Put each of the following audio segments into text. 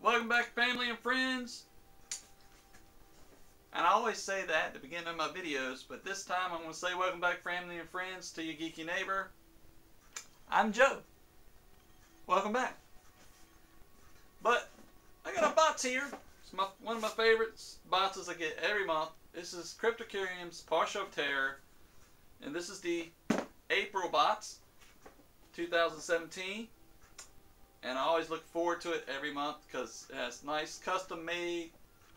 Welcome back, family and friends. And I always say that at the beginning of my videos, but this time I'm going to say welcome back, family and friends, to your geeky neighbor. I'm Joe. Welcome back. But I got a box here. It's one of my favorite boxes I get every month. This is Cryptocurium's Partial of Terror. And this is the April box, 2017. And I always look forward to it every month because it has nice custom-made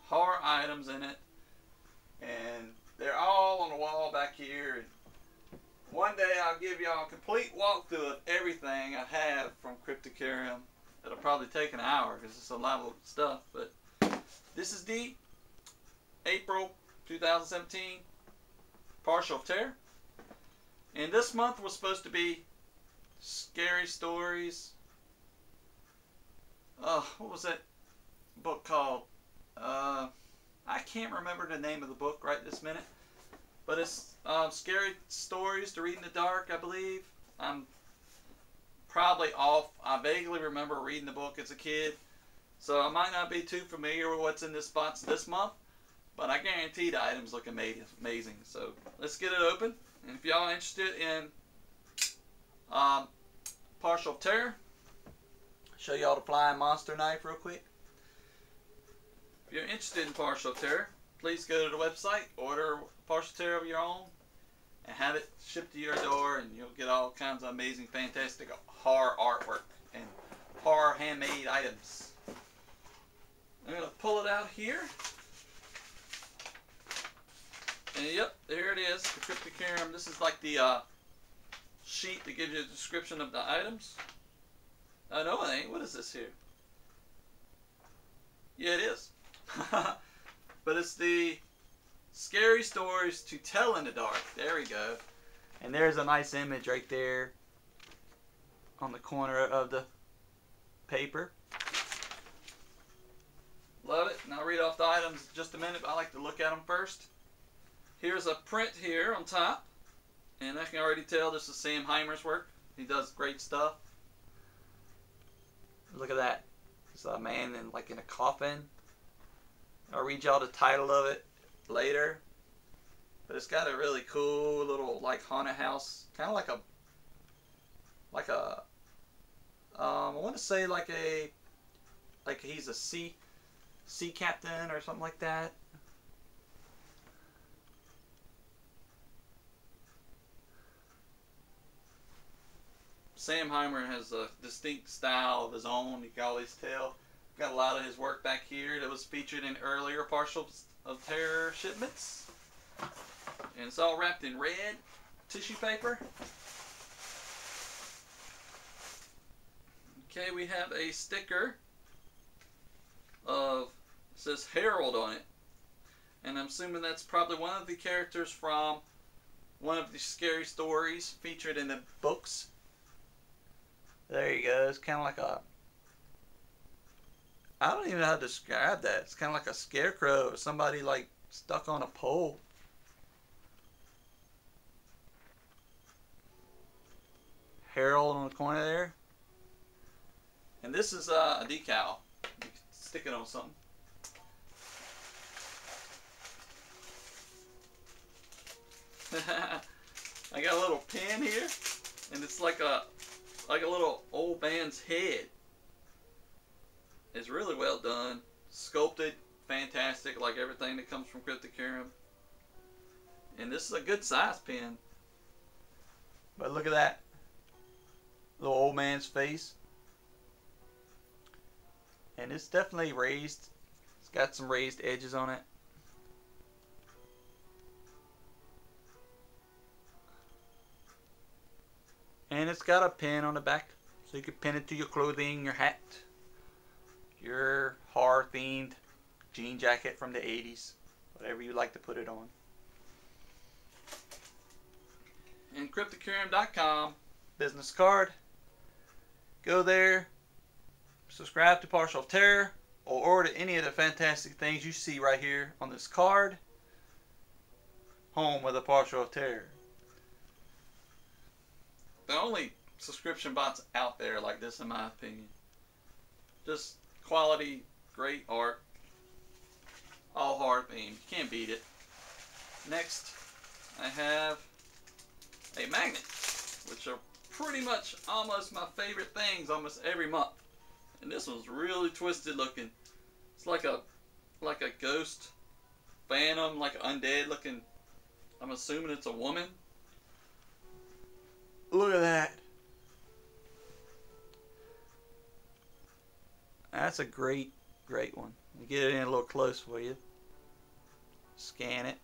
horror items in it. And they're all on the wall back here. And one day I'll give y'all a complete walkthrough of everything I have from Cryptocurium. It'll probably take an hour because it's a lot of stuff. But this is the April 2017 Partial of Terror. And this month was supposed to be scary stories. What was that book called? I can't remember the name of the book right this minute. But it's Scary Stories to Read in the Dark, I believe. I'm probably off. I vaguely remember reading the book as a kid. So I might not be too familiar with what's in this box this month. But I guarantee the items look amazing. So let's get it open. And if y'all are interested in Partial of Terror, show y'all the flying monster knife real quick. If you're interested in Partial of Terror, please go to the website, order Partial of Terror of your own, and have it shipped to your door, and you'll get all kinds of amazing, fantastic horror artwork and horror handmade items. I'm going to pull it out here. And yep, there it is, the Cryptocurium. This is like the sheet that gives you a description of the items. Oh, no, it ain't. What is this here? Yeah, it is. But it's the Scary Stories to Tell in the Dark. There we go. And there's a nice image right there on the corner of the paper. Love it. And I'll read off the items in just a minute, but I like to look at them first. Here's a print here on top. And I can already tell this is Sam Heimer's work. He does great stuff. Look at that. It's a man in a coffin. I'll read y'all the title of it later. But it's got a really cool little haunted house. Kind of I want to say like he's a sea captain or something like that. Sam Heimer has a distinct style of his own, you can always tell. Got a lot of his work back here that was featured in earlier Partial of Terror shipments. And it's all wrapped in red tissue paper. Okay, we have a sticker it says Harold on it. And I'm assuming that's probably one of the characters from one of the scary stories featured in the books. There you go. It's kind of like I don't even know how to describe that. It's kind of like a scarecrow or somebody stuck on a pole. Harold on the corner there. And this is a decal. You can stick it on something. I got a little pin here, and it's like a little old man's head. It's really well done, sculpted, fantastic, like everything that comes from Cryptocurium. And this is a good size pen. But look at that little old man's face. And it's definitely raised. It's got some raised edges on it. And it's got a pin on the back, so you can pin it to your clothing, your hat, your horror-themed jean jacket from the 80s, whatever you like to put it on. And Cryptocurium.com, business card. Go there, subscribe to Partial of Terror, or order any of the fantastic things you see right here on this card. Home with a Partial of Terror. The only subscription box out there like this, in my opinion. Just quality great art. All hard themed. You can't beat it. Next, I have a magnet, which are pretty much almost my favorite things almost every month. And this one's really twisted looking. It's like a ghost phantom, like an undead looking. I'm assuming it's a woman. Look at that. That's a great one. You get it in a little close for you. Scan it.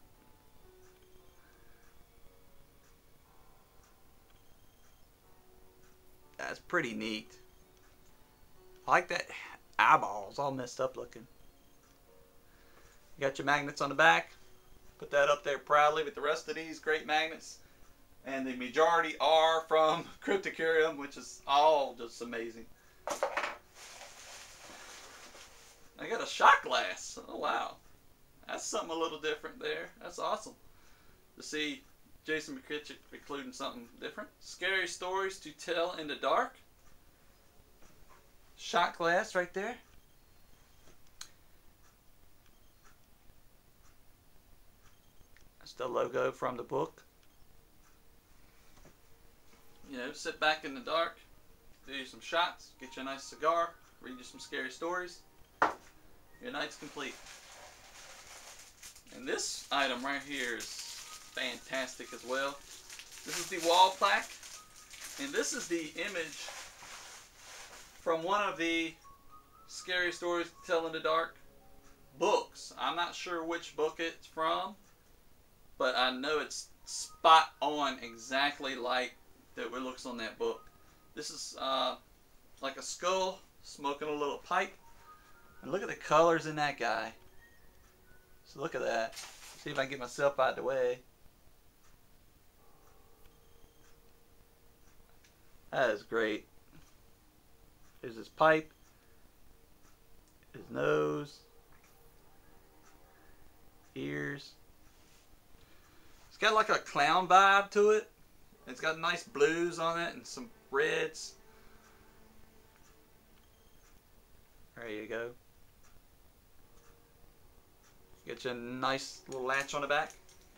That's pretty neat. I like that eyeballs all messed up looking. You got your magnets on the back. Put that up there proudly with the rest of these great magnets. And the majority are from Cryptocurium, which is all just amazing. I got a shot glass. Oh wow. That's something a little different there. That's awesome. To see Jason McCritchett including something different. Scary stories to tell in the dark. Shot glass right there. That's the logo from the book. You know, sit back in the dark, do you some shots, get you a nice cigar, read you some scary stories. Your night's complete. And this item right here is fantastic as well. This is the wall plaque, and this is the image from one of the Scary Stories to Tell in the Dark books. I'm not sure which book it's from, but I know it's spot on exactly like that it looks on that book. This is like a skull smoking a little pipe. And look at the colors in that guy. So look at that. See if I can get myself out of the way. That is great. There's his pipe, his nose, ears. It's got like a clown vibe to it. It's got nice blues on it and some reds. There you go. Get you a nice little latch on the back.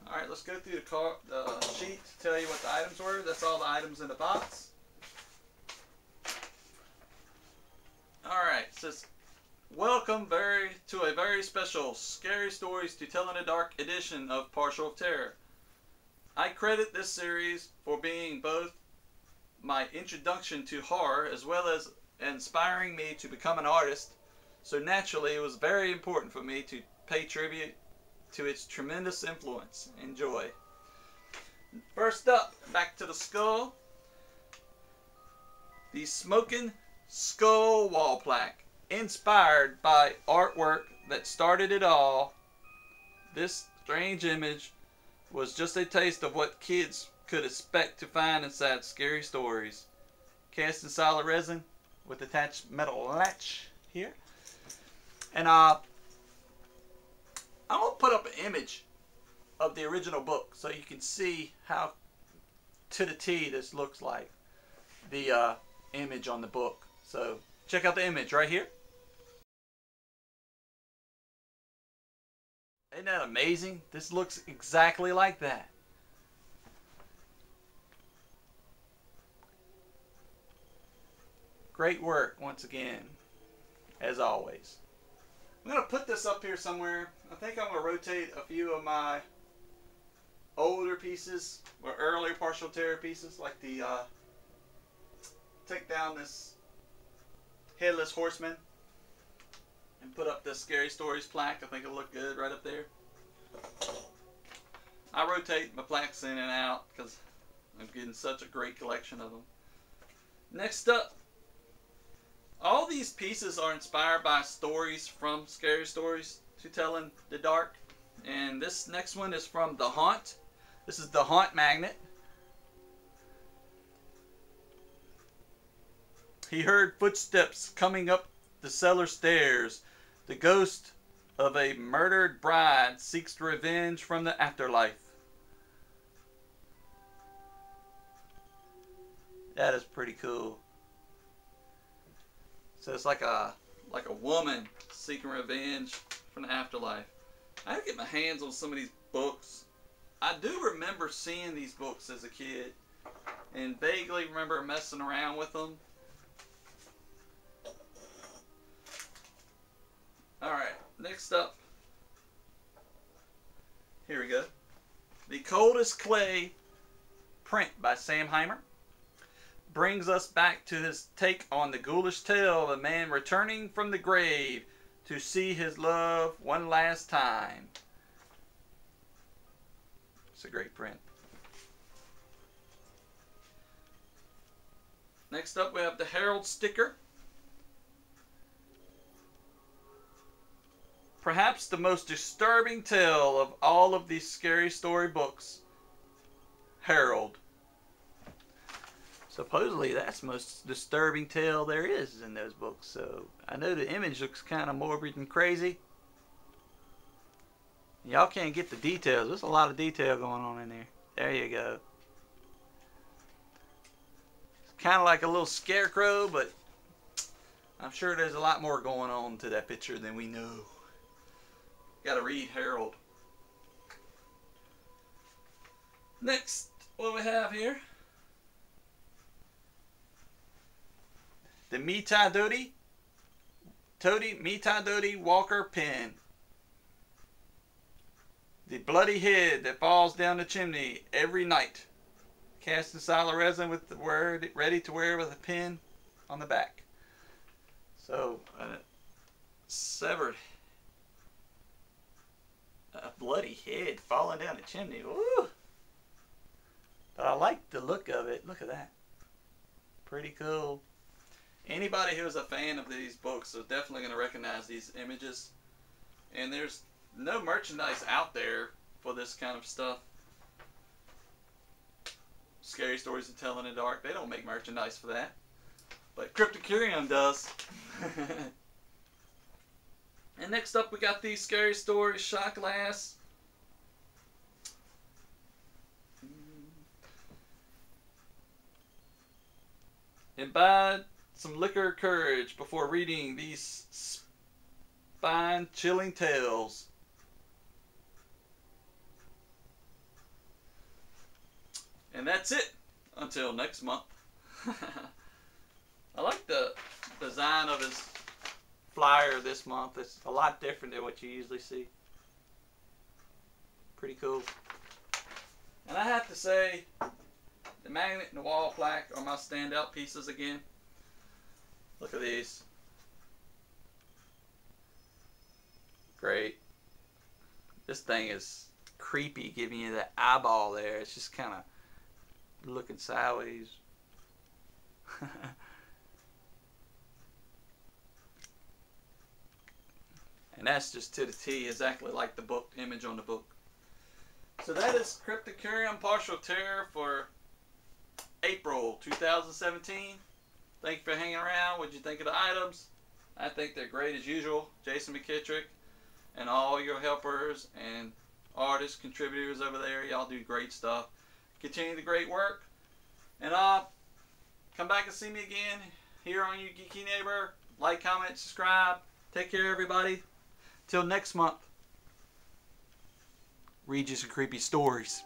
Alright, let's go through the sheet to tell you what the items were. That's all the items in the box. Alright, it says, welcome to a very special Scary Stories to Tell in the Dark edition of Parcel of Terror. I credit this series for being both my introduction to horror as well as inspiring me to become an artist. So naturally, it was very important for me to pay tribute to its tremendous influence. Enjoy. First up, back to the skull. The Smoking Skull wall plaque, inspired by artwork that started it all. This strange image was just a taste of what kids could expect to find inside Scary Stories. Cast in solid resin with attached metal latch here. And I'm going to put up an image of the original book so you can see how to the T this looks like. The image on the book. So check out the image right here. Isn't that amazing? This looks exactly like that. Great work once again, as always. I'm going to put this up here somewhere. I think I'm going to rotate a few of my older pieces, or earlier Parcel of Terror pieces, like the, take down this Headless Horseman and put up the Scary Stories plaque. I think it'll look good right up there. I rotate my plaques in and out because I'm getting such a great collection of them. Next up, all these pieces are inspired by stories from Scary Stories to Tell in the Dark. And this next one is from The Haunt. This is the Haunt magnet. He heard footsteps coming up the cellar stairs. The ghost of a murdered bride seeks revenge from the afterlife. That is pretty cool. So it's like a like a woman seeking revenge from the afterlife. I had to get my hands on some of these books. I do remember seeing these books as a kid and vaguely remember messing around with them. Alright, next up. Here we go. The Coldest Clay print by Sam Heimer brings us back to his take on the ghoulish tale of a man returning from the grave to see his love one last time. It's a great print. Next up we have the Herald sticker. Perhaps the most disturbing tale of all of these scary story books. Herald. Supposedly that's the most disturbing tale there is in those books. So I know the image looks kind of morbid and crazy. Y'all can't get the details. There's a lot of detail going on in there. There you go. It's kind of like a little scarecrow, but I'm sure there's a lot more going on to that picture than we know. Gotta read Herald. Next, what do we have here? The Mitadodi Walker pen. The bloody head that falls down the chimney every night. Cast in solid resin with the word ready to wear with a pin on the back. So, severed. A bloody head falling down the chimney. Woo! But I like the look of it. Look at that. Pretty cool. Anybody who's a fan of these books is definitely going to recognize these images. And there's no merchandise out there for this kind of stuff. Scary Stories to Tell in the Dark. They don't make merchandise for that. But Cryptocurium does. And next up we got these Scary Stories shot glass. Imbibe some liquor courage before reading these spine-chilling tales. And that's it until next month. I like the design of his flyer this month. It's a lot different than what you usually see. Pretty cool. And I have to say, the magnet and the wall plaque are my standout pieces again. Look at these. Great. This thing is creepy, giving you that eyeball there. It's just kind of looking sideways. And that's just to the T, exactly like the book image on the book. So that is Cryptocurium Partial Terror for April 2017. Thank you for hanging around. What'd you think of the items? I think they're great as usual. Jason McKittrick and all your helpers and artists, contributors over there. Y'all do great stuff. Continue the great work. And come back and see me again here on your Geeky Neighbor. Like, comment, subscribe. Take care, everybody. Till next month. Read you some creepy stories.